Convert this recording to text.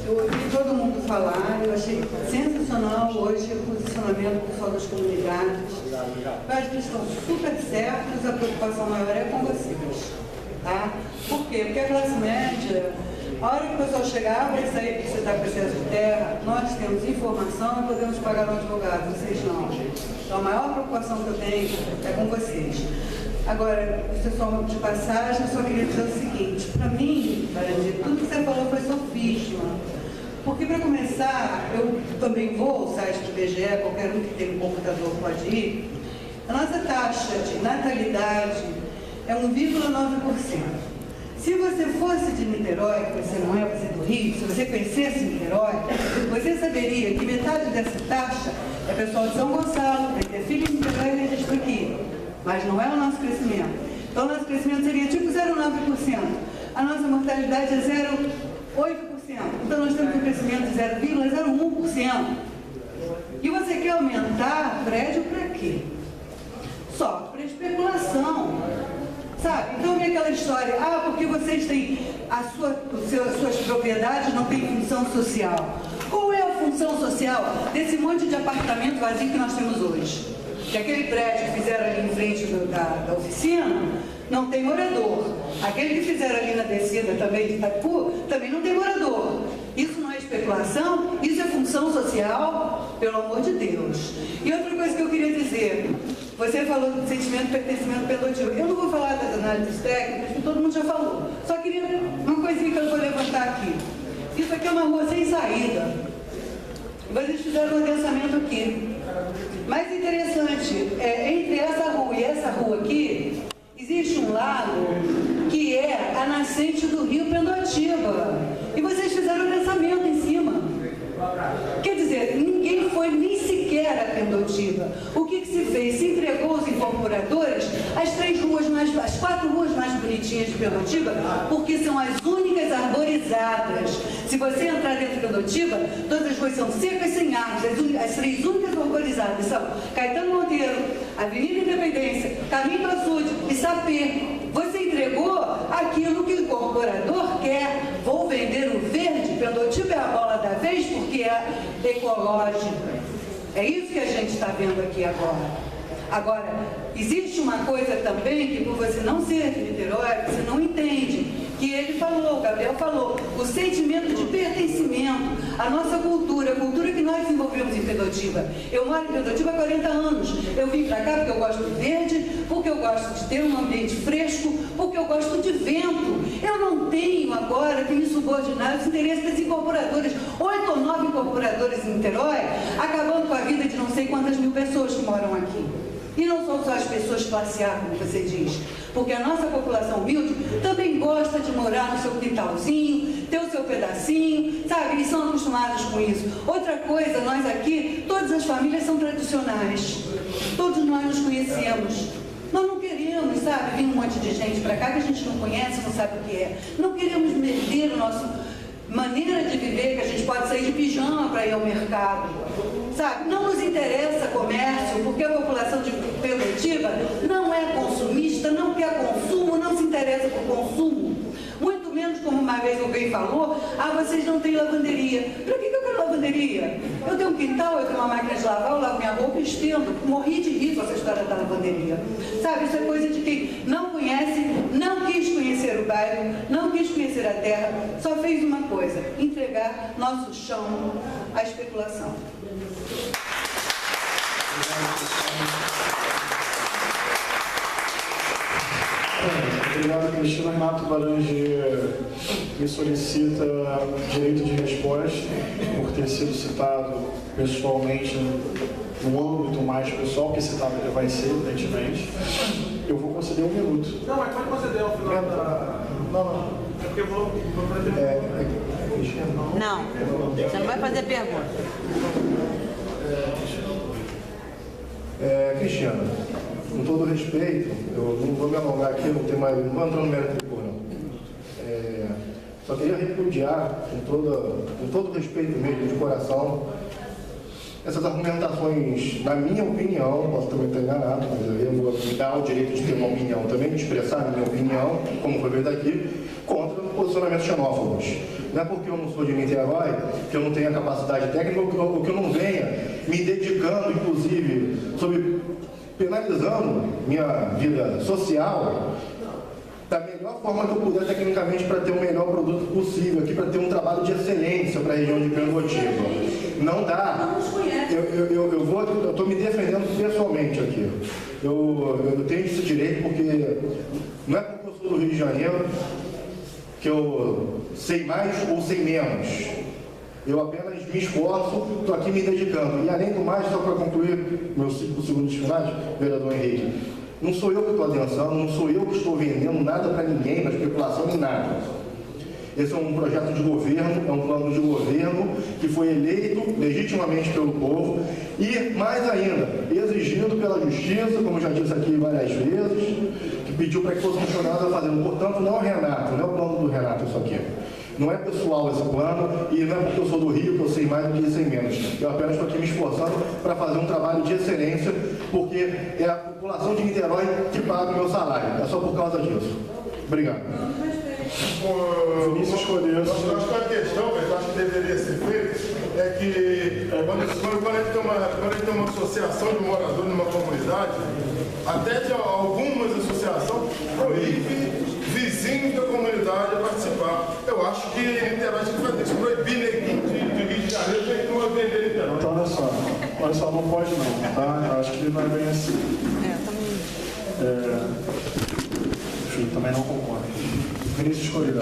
Eu ouvi todo mundo falar, eu achei sensacional hoje o posicionamento do pessoal das comunidades. Eu acho que eles estão super certos, a preocupação maior é com vocês. Tá? Por quê? Porque a classe média, a hora que o pessoal chegar, vai sair que você está com excesso de terra, nós temos informação e podemos pagar um advogado, vocês não. Então a maior preocupação que eu tenho é com vocês. Agora, isso é só de passagem, eu só queria dizer o seguinte, para mim, tudo que você falou foi sofisma. Porque, para começar, eu também vou ao site do IBGE, qualquer um que tem um computador pode ir, a nossa taxa de natalidade é 1,9%. Se você fosse de Niterói, que você não é, você é do Rio, se você conhecesse Niterói, você saberia que metade dessa taxa é pessoal de São Gonçalo, vai ter filho em Niterói e registro aqui. Mas não é o nosso crescimento. Então, o nosso crescimento seria tipo 0,9%. A nossa mortalidade é 0,8%. Então, nós temos um crescimento de 0,01%. E você quer aumentar prédio para quê? Só para especulação. Sabe? Então, vem aquela história, porque vocês têm suas propriedades não têm função social. Qual é a função social desse monte de apartamento vazio que nós temos hoje? Que aquele prédio que fizeram ali em frente da oficina não tem morador. Aquele que fizeram ali na descida também de Itaipu também não tem morador. Isso não é especulação? Isso é função social? Pelo amor de Deus. E outra coisa que eu queria dizer, você falou do sentimento de pertencimento pendotivo. Eu não vou falar das análises técnicas, que todo mundo já falou. Só queria uma coisinha que eu vou levantar aqui. Isso aqui é uma rua sem saída. Vocês fizeram um adensamento aqui. Mais interessante, entre essa rua e essa rua aqui, existe um lago que é a nascente do rio Pendotiba. E vocês fizeram um adensamento em cima. Quer dizer, ninguém foi nem sequer a Pendotiba. O que se fez? Se entregou aos incorporadores as 4 ruas mais bonitinhas de Pendotiba, porque são as únicas arborizadas. Se você entrar dentro de Pendotiba, todas as ruas são secas, sem árvores. As 3 únicas arborizadas são Caetano Monteiro, Avenida Independência, Caminho do Açude e Sapê. Você entregou aquilo que o incorporador quer. Vou vender o verde, Pendotiba é a bola da vez porque é ecológica. É isso que a gente está vendo aqui agora. Agora, existe uma coisa também que por você não ser de Niterói, você não entende, que ele falou, o Gabriel falou, o sentimento de pertencimento, a nossa cultura, a cultura que nós desenvolvemos em Pendotiba. Eu moro em Pendotiba há 40 anos. Eu vim para cá porque eu gosto de verde, porque eu gosto de ter um ambiente fresco, porque eu gosto de vento. Eu não tenho agora que me subordinar os interesses das incorporadoras, 8 ou 9 incorporadoras em Niterói, acabando com a vida de não sei quantas mil pessoas que moram aqui. E não são só as pessoas classe A, como você diz, porque a nossa população humilde também gosta de morar no seu quintalzinho, ter o seu pedacinho, sabe? Eles são acostumados com isso. Outra coisa, nós aqui, todas as famílias são tradicionais. Todos nós nos conhecemos. Nós não queremos, sabe, vir um monte de gente para cá que a gente não conhece, não sabe o que é. Não queremos meter o nosso maneira de viver, que a gente pode sair de pijama para ir ao mercado. Sabe? Não nos interessa comércio, porque a população de Pendotiba não é consumista, não quer consumo, não se interessa por consumo. Muito menos, como uma vez alguém falou, vocês não têm lavanderia. Para que eu quero lavanderia? Eu tenho um quintal, eu tenho uma máquina de lavar, eu lavo minha roupa e estendo. Morri de rir com essa história da lavanderia. Sabe, isso é coisa de quem não conhece, não quis conhecer o bairro, não quis conhecer a terra, só fez uma coisa, entregar nosso chão à especulação. Obrigado, Cristina. Renato Barange me solicita direito de resposta por ter sido citado pessoalmente no âmbito mais pessoal, que citado ele vai ser, evidentemente. Eu vou conceder 1 minuto. Não, mas pode conceder ao final da... Não. É porque eu vou fazer... Não, você não vai fazer pergunta. Cristiano, com todo respeito, eu não vou me alongar aqui, não vou entrar no mérito do não. Só queria repudiar, com todo respeito mesmo, de coração, essas argumentações, na minha opinião, posso também estar enganado, mas eu vou me dar o direito de ter uma opinião também, de expressar a minha opinião, como foi feito aqui, contra posicionamentos xenófobos. Não é porque eu não sou de Niterói, que eu não tenho a capacidade técnica, ou que eu não venha me dedicando, inclusive, penalizando minha vida social, da melhor forma que eu puder tecnicamente para ter o melhor produto possível aqui, para ter um trabalho de excelência para a região de Pirangotiba. Não dá. Eu estou me defendendo pessoalmente aqui. Eu tenho esse direito porque não é porque eu sou do Rio de Janeiro que eu sei mais ou sei menos. Eu apenas me esforço, estou aqui me dedicando. E além do mais, só para concluir meus 5 segundos finais, vereador Henrique, não sou eu que estou adensando, não sou eu que estou vendendo nada para ninguém, na especulação nem nada. Esse é um projeto de governo, é um plano de governo que foi eleito legitimamente pelo povo e, mais ainda, exigido pela Justiça, como já disse aqui várias vezes, que pediu para que fosse funcionado a fazenda. Portanto, não é o Renato, não é o plano do Renato isso aqui. Não é pessoal esse plano e não é porque eu sou do Rio que eu sei mais do que sei menos. Eu apenas estou aqui me esforçando para fazer um trabalho de excelência, porque é a população de Niterói que paga o meu salário. É só por causa disso. Obrigado. Vinícius Escolheiro. Eu acho que a questão, que eu acho que deveria ser feita, é que quando a gente tem uma associação de moradores numa comunidade, até de algumas associações proíbe vizinhos da comunidade a participar. Eu acho que Niterói tem que fazer isso, proibir neguinho de Rio de Janeiro, tem que não vender Niterói. Então, olha só, não pode não, tá? Eu acho que não é bem assim. Eu também não concordo. Vinícius Escolheiro.